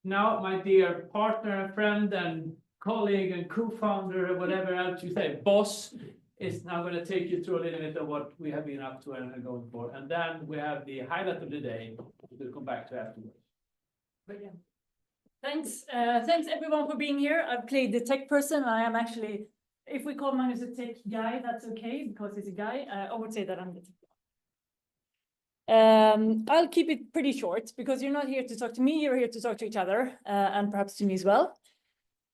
now my dear partner, friend, and colleague, and co-founder, whatever else you say, boss, is now going to take you through a little bit of what we have been up to and are going for. And then we have the highlight of the day we'll come back to afterwards. Brilliant. Thanks. Thanks everyone for being here. I've played the tech person. I am actually, if we call Magnus a tech guy, that's okay because he's a guy. I would say that I'm the tech guy. I'll keep it pretty short because you're not here to talk to me. You're here to talk to each other and perhaps to me as well.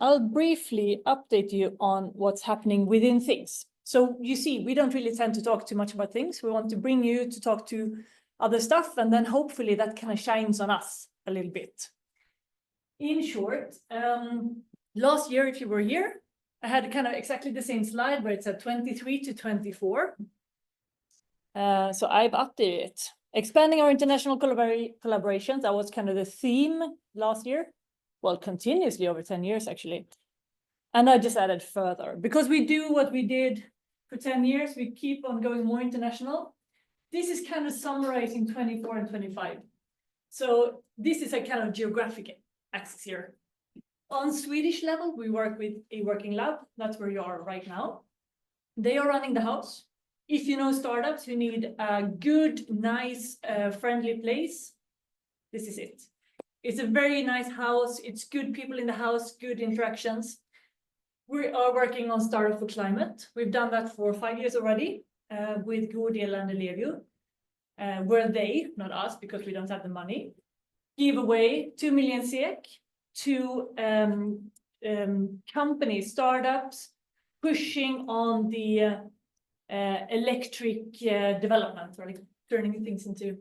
I'll briefly update you on what's happening within things. So you see, we don't really tend to talk too much about things. We want to bring you to talk to other stuff, and then hopefully that kind of shines on us a little bit. In short, last year, if you were here, I had kind of exactly the same slide where it said 23 to 24. So I've updated it. Expanding our international collaborations, that was kind of the theme last year. Well, continuously over 10 years, actually. And I just added further. Because we do what we did for 10 years, we keep on going more international. This is kind of summarizing 24 and 25. So this is a kind of geographic axis here. On Swedish level, we work with a working lab. That's where you are right now. They are running the house. If you know startups who need a good, nice, friendly place, this is it. It's a very nice house. It's good people in the house, good interactions. We are working on Startup for Climate. We've done that for 5 years already with Krondahl and Ellevio, where they, not us, because we don't have the money, give away 2 million SEK to companies, startups, pushing on the electric development, or like turning things into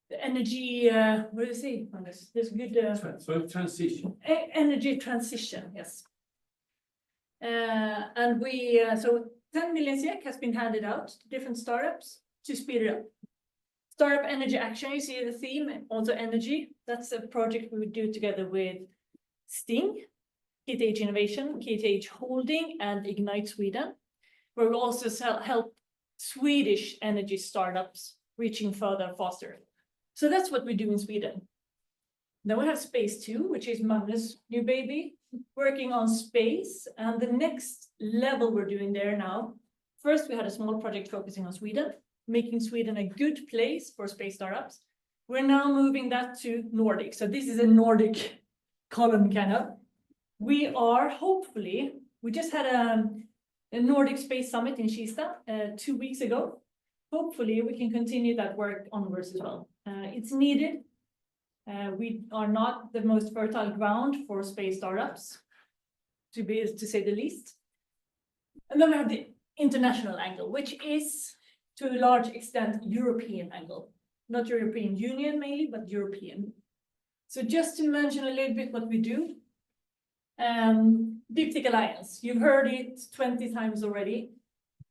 the energy, what do you say on this? There's good transition. Energy transition, yes. And we, so 10 million SEK has been handed out to different startups to speed it up. Startup Energy Action, you see the theme, also energy. That's a project we would do together with Sting, KTH Innovation, KTH Holding, and Ignite Sweden, where we also help Swedish energy startups reaching further faster. So that's what we do in Sweden. Then we have Space 2, which is Magnus' new baby, working on space. And the next level we're doing there now, first we had a small project focusing on Sweden, making Sweden a good place for space startups. We're now moving that to Nordic. So this is a Nordic column kind of. We are hopefully, we just had a Nordic Space Summit in Kista 2 weeks ago. Hopefully we can continue that work onwards as well. It's needed. We are not the most fertile ground for space startups, to say the least. And then we have the international angle, which is to a large extent European angle, not European Union mainly, but European. So just to mention a little bit what we do, Deeptech Alliance, you've heard it 20 times already.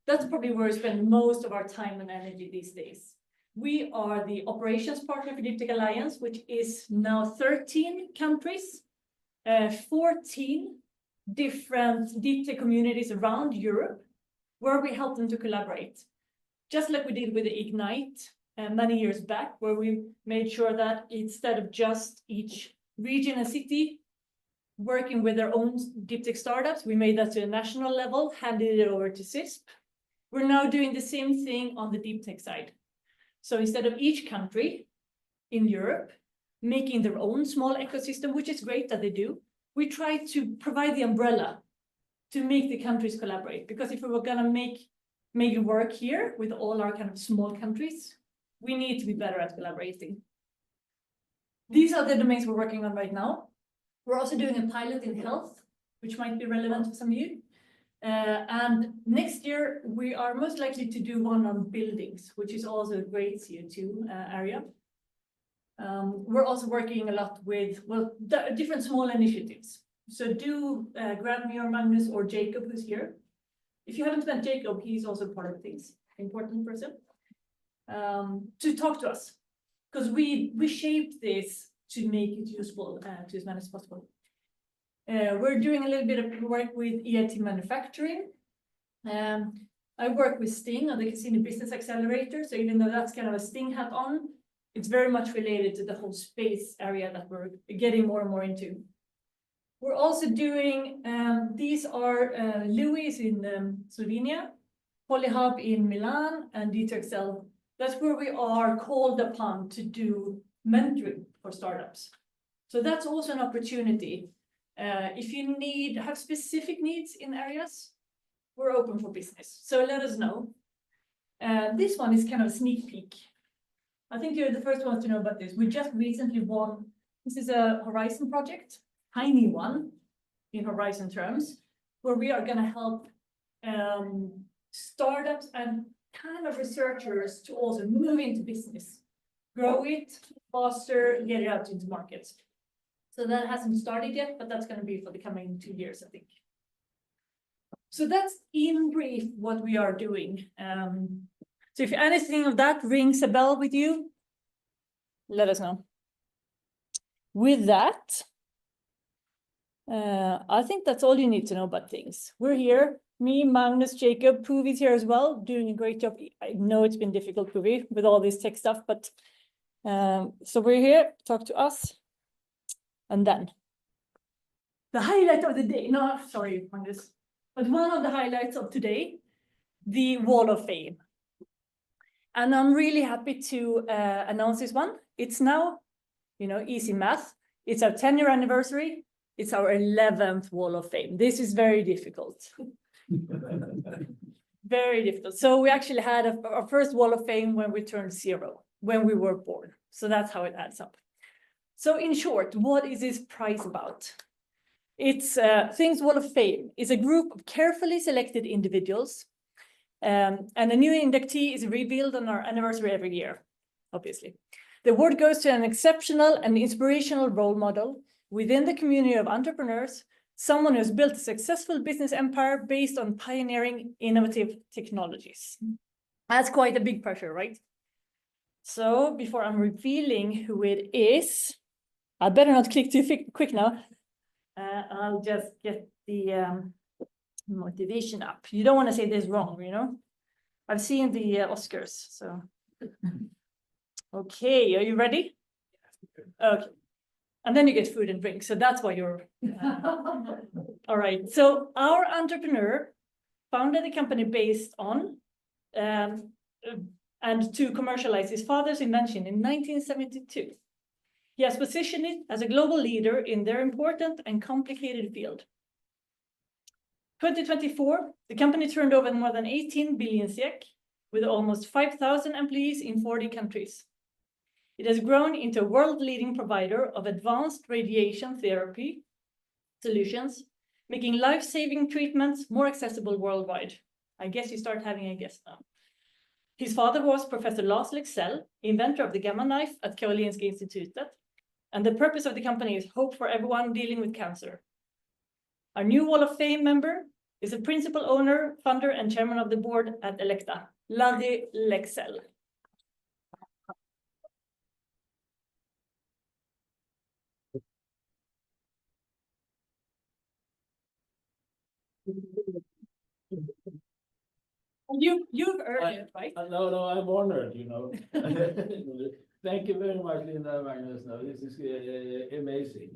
That's probably where we spend most of our time and energy these days. We are the operations partner for Deeptech Alliance, which is now 13 countries, 14 different Deeptech communities around Europe, where we help them to collaborate. Just like we did with the Ignite many years back, where we made sure that instead of just each region and city working with their own Deeptech startups, we made that to a national level, handed it over to CISP. We're now doing the same thing on the Deeptech side. So instead of each country in Europe making their own small ecosystem, which is great that they do, we try to provide the umbrella to make the countries collaborate. Because if we were going to make it work here with all our kind of small countries, we need to be better at collaborating. These are the domains we're working on right now. We're also doing a pilot in health, which might be relevant for some of you. And next year, we are most likely to do one on buildings, which is also a great CO2 area. We're also working a lot with, well, different small initiatives. So do grab me or Magnus or Jacob, who's here. If you haven't met Jacob, he's also part of things, important person, to talk to us. Because we shaped this to make it useful to as many as possible. We're doing a little bit of work with EIT manufacturing. I work with Sting on the Casino Business Accelerator. So even though that's kind of a Sting hat on, it's very much related to the whole space area that we're getting more and more into. We're also doing, these are Louis in Slovenia, Polyhub in Milan, and Deeptech. That's where we are called upon to do mentoring for startups. So that's also an opportunity. If you have specific needs in areas, we're open for business. So let us know. This one is kind of a sneak peek. I think you're the first ones to know about this. We just recently won. This is a Horizon project, tiny one in Horizon terms, where we are going to help startups and kind of researchers to also move into business, grow it faster, get it out into markets. So that hasn't started yet, but that's going to be for the coming 2 years, I think. So that's in brief what we are doing. So if anything of that rings a bell with you, let us know. With that, I think that's all you need to know about things. We're here, me, Magnus, Jacob, Puvi's here as well, doing a great job. I know it's been difficult, Puvi, with all this tech stuff, but so we're here, talk to us. And then the highlight of the day, no, sorry, Magnus, but one of the highlights of today, the Wall of Fame. And I'm really happy to announce this one. It's now, easy math. It's our 10-year anniversary. It's our 11th Wall of Fame. This is very difficult. Very difficult. So we actually had our first Wall of Fame when we turned 0, when we were born. So that's how it adds up. So in short, what is this prize about? It's Things Wall of Fame is a group of carefully selected individuals. And a new inductee is revealed on our anniversary every year, obviously. The award goes to an exceptional and inspirational role model within the community of entrepreneurs, someone who has built a successful business empire based on pioneering innovative technologies. That's quite a big pressure, right? So before I'm revealing who it is, I better not click too quick now. I'll just get the motivation up. You don't want to say this wrong, I've seen the Oscars, so. Okay, are you ready? Okay. And then you get food and drink, so that's why you're. All right, so our entrepreneur founded a company based on and to commercialize his father's invention in 1972. He has positioned it as a global leader in their important and complicated field. 2024, the company turned over more than 18 billion SEK with almost 5,000 employees in 40 countries. It has grown into a world-leading provider of advanced radiation therapy solutions, making life-saving treatments more accessible worldwide. I guess you start having a guess now. His father was Professor Lars Leksell, inventor of the gamma knife at Karolinska Institutet, and the purpose of the company is hope for everyone dealing with cancer. Our new Wall of Fame member is a principal owner, founder, and chairman of the board at Elekta, Larry Leksell. You've earned it, right? No, I'm honored, Thank you very much, Linda, Magnus. No, this is amazing.